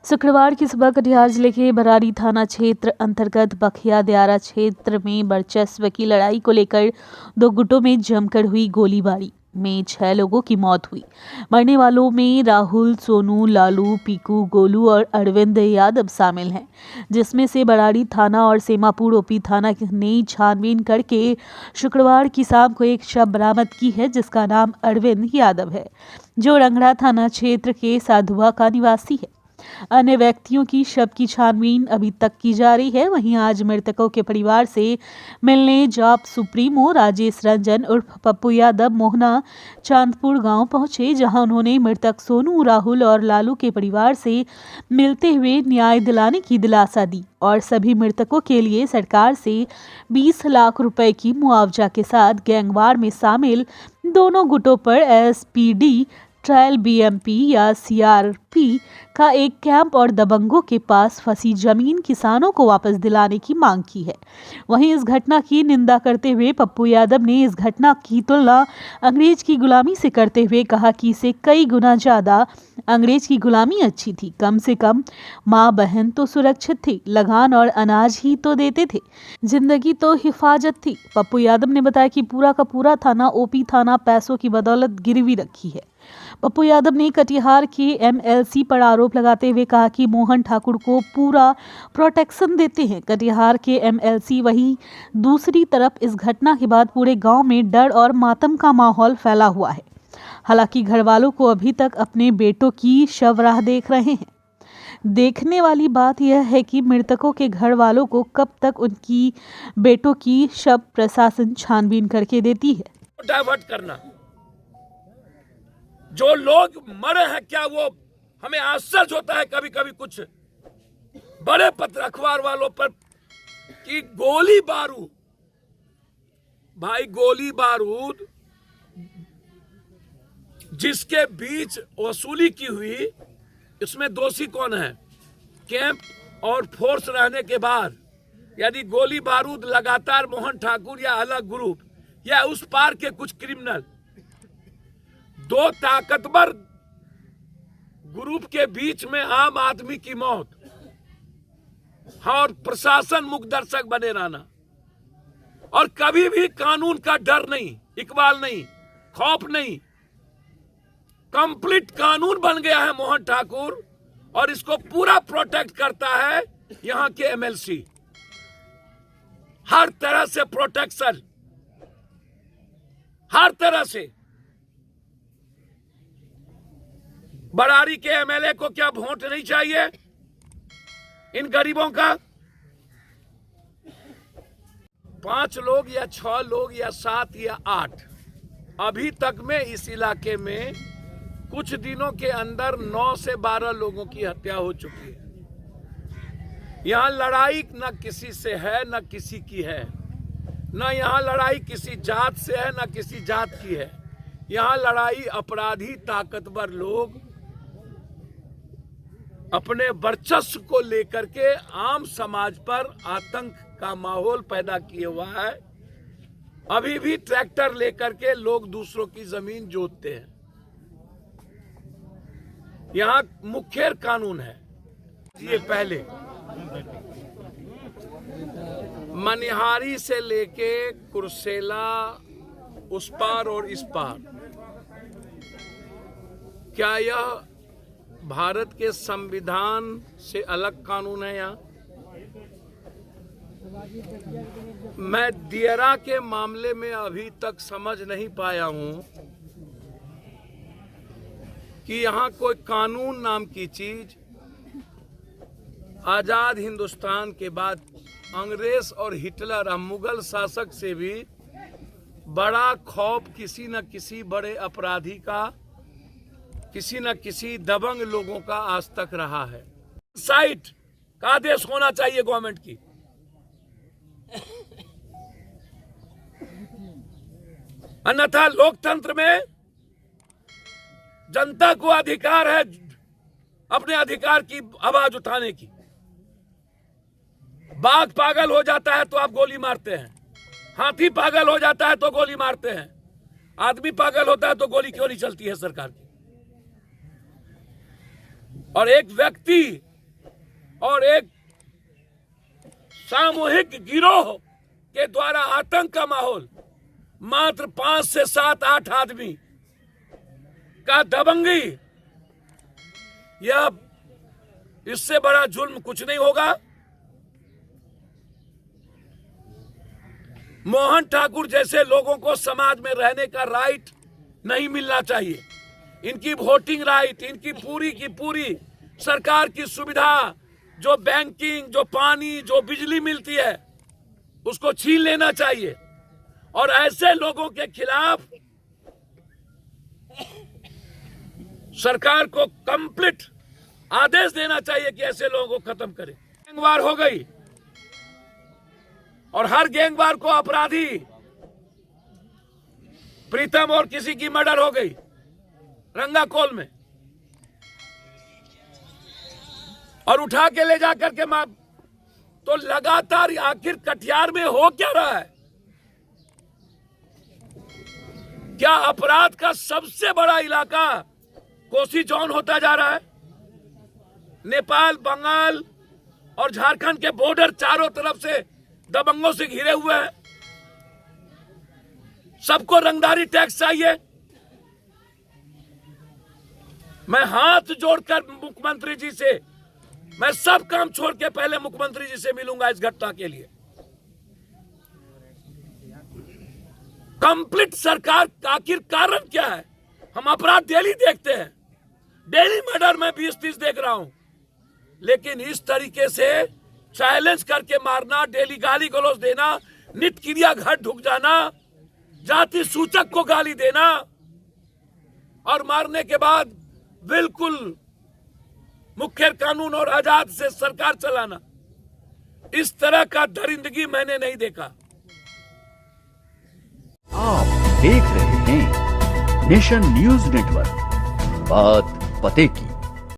शुक्रवार की सुबह कटिहार जिले के बरारी थाना क्षेत्र अंतर्गत बखिया दियारा क्षेत्र में वर्चस्व की लड़ाई को लेकर दो गुटों में जमकर हुई गोलीबारी में 6 लोगों की मौत हुई। मरने वालों में राहुल, सोनू, लालू, पीकू, गोलू और अरविंद यादव शामिल हैं, जिसमें से बरारी थाना और सेमापुर ओपी थाना ने छानबीन करके शुक्रवार की शाम को एक शव बरामद की है, जिसका नाम अरविंद यादव है, जो रंगड़ा थाना क्षेत्र के साधुआ का निवासी है। अन्य व्यक्तियों की शव की छानबीन अभी तक की जा रही है। वहीं आज मृतकों के परिवार से मिलने जाप सुप्रीमो राजेश रंजन उर्फ पप्पू यादव मोहना चांदपुर गांव पहुंचे, जहां उन्होंने मृतक सोनू, राहुल और लालू के परिवार से मिलते हुए न्याय दिलाने की दिलासा दी और सभी मृतकों के लिए सरकार से 20 लाख रुपए की मुआवजा के साथ गैंगवार में शामिल दोनों गुटों पर एसपीडी ट्रायल बीएमपी या सीआरपी का एक कैंप और दबंगों के पास फंसी जमीन किसानों को वापस दिलाने की मांग की है। वहीं इस घटना की निंदा करते हुए पप्पू यादव ने इस घटना की तुलना अंग्रेज की गुलामी से करते हुए कहा कि इसे कई गुना ज्यादा अंग्रेज की गुलामी अच्छी थी। कम से कम माँ बहन तो सुरक्षित थी, लगान और अनाज ही तो देते थे, जिंदगी तो हिफाजत थी। पप्पू यादव ने बताया कि पूरा का पूरा थाना ओपी थाना पैसों की बदौलत गिरवी रखी है। पप्पू यादव ने कटिहार के एमएलसी पर आरोप लगाते हुए कहा कि मोहन ठाकुर को पूरा प्रोटेक्शन देते हैं कटिहार के एमएलसी। वहीं दूसरी तरफ इस घटना के बाद पूरे गांव में डर और मातम का माहौल फैला हुआ है। हालांकि घर वालों को अभी तक अपने बेटों की शव राह देख रहे हैं। देखने वाली बात यह है कि मृतकों के घर वालों को कब तक उनकी बेटों की शव प्रशासन छानबीन करके देती है। डाइवर्ट करना, जो लोग मरे हैं, क्या वो हमें आश्चर्य होता है कभी कभी कुछ बड़े पत्र अखबार वालों पर कि गोली बारूद, भाई गोली बारूद जिसके बीच वसूली की हुई, इसमें दोषी कौन है? कैंप और फोर्स रहने के बाद यदि गोली बारूद लगातार मोहन ठाकुर या अलग ग्रुप या उस पार के कुछ क्रिमिनल, दो ताकतवर ग्रुप के बीच में आम आदमी की मौत और प्रशासन मुखदर्शक बने रहना और कभी भी कानून का डर नहीं, इकबाल नहीं, खौफ नहीं, कंप्लीट कानून बन गया है मोहन ठाकुर और इसको पूरा प्रोटेक्ट करता है यहां के एमएलसी। हर तरह से प्रोटेक्शन, हर तरह से। बरारी के एमएलए को क्या वोट नहीं चाहिए इन गरीबों का? 5 लोग या 6 लोग या 7 या 8 अभी तक में इस इलाके में कुछ दिनों के अंदर 9 से 12 लोगों की हत्या हो चुकी है। यहां लड़ाई न किसी से है न किसी की है, न यहां लड़ाई किसी जात से है न किसी जात की है। यहां लड़ाई अपराधी ताकतवर लोग अपने वर्चस्व को लेकर के आम समाज पर आतंक का माहौल पैदा किए हुआ है। अभी भी ट्रैक्टर लेकर के लोग दूसरों की जमीन जोतते हैं। यहाँ मुखेर कानून है। ये पहले मनिहारी से लेके कुर्सेला उस पार और इस पार, क्या यह भारत के संविधान से अलग कानून है? यहाँ मैं दियरा के मामले में अभी तक समझ नहीं पाया हूं कि यहाँ कोई कानून नाम की चीज आजाद हिंदुस्तान के बाद अंग्रेज और हिटलर और मुगल शासक से भी बड़ा खौफ किसी न किसी बड़े अपराधी का, किसी न किसी दबंग लोगों का आज तक रहा है। साइट का आदेश होना चाहिए गवर्नमेंट की। अन्यथा लोकतंत्र में जनता को अधिकार है अपने अधिकार की आवाज उठाने की। बाघ पागल हो जाता है तो आप गोली मारते हैं, हाथी पागल हो जाता है तो गोली मारते हैं, आदमी पागल होता है तो गोली क्यों नहीं चलती है सरकार की? और एक व्यक्ति और एक सामूहिक गिरोह के द्वारा आतंक का माहौल, मात्र 5 से 7-8 आदमी का दबंगी, यह इससे बड़ा जुल्म कुछ नहीं होगा। मोहन ठाकुर जैसे लोगों को समाज में रहने का राइट नहीं मिलना चाहिए। इनकी वोटिंग राइट, इनकी पूरी की पूरी सरकार की सुविधा, जो बैंकिंग, जो पानी, जो बिजली मिलती है, उसको छीन लेना चाहिए। और ऐसे लोगों के खिलाफ सरकार को कंप्लीट आदेश देना चाहिए कि ऐसे लोगों को खत्म करे। गैंगवार हो गई और हर गैंगवार को अपराधी, प्रीतम और किसी की मर्डर हो गई रंगाकोल में, और उठा के ले जाकर के मार, तो लगातार आखिर कटिहार में हो क्या रहा है? क्या अपराध का सबसे बड़ा इलाका कोसी जोन होता जा रहा है? नेपाल, बंगाल और झारखंड के बॉर्डर चारों तरफ से दबंगों से घिरे हुए हैं। सबको रंगदारी टैक्स चाहिए। मैं हाथ जोड़कर मुख्यमंत्री जी से, मैं सब काम छोड़ के पहले मुख्यमंत्री जी से मिलूंगा इस घटना के लिए। कंप्लीट सरकार का आखिर कारण क्या है? हम अपराध डेली देखते हैं, डेली मर्डर में 20-30 देख रहा हूं, लेकिन इस तरीके से चैलेंज करके मारना, डेली गाली गलौज देना, नित क्रिया घर ढुक जाना, जाति सूचक को गाली देना और मारने के बाद बिल्कुल मुख्य कानून और आजाद से सरकार चलाना, इस तरह का दरिंदगी मैंने नहीं देखा। आप देख रहे हैं नेशन न्यूज नेटवर्क, बात पते की।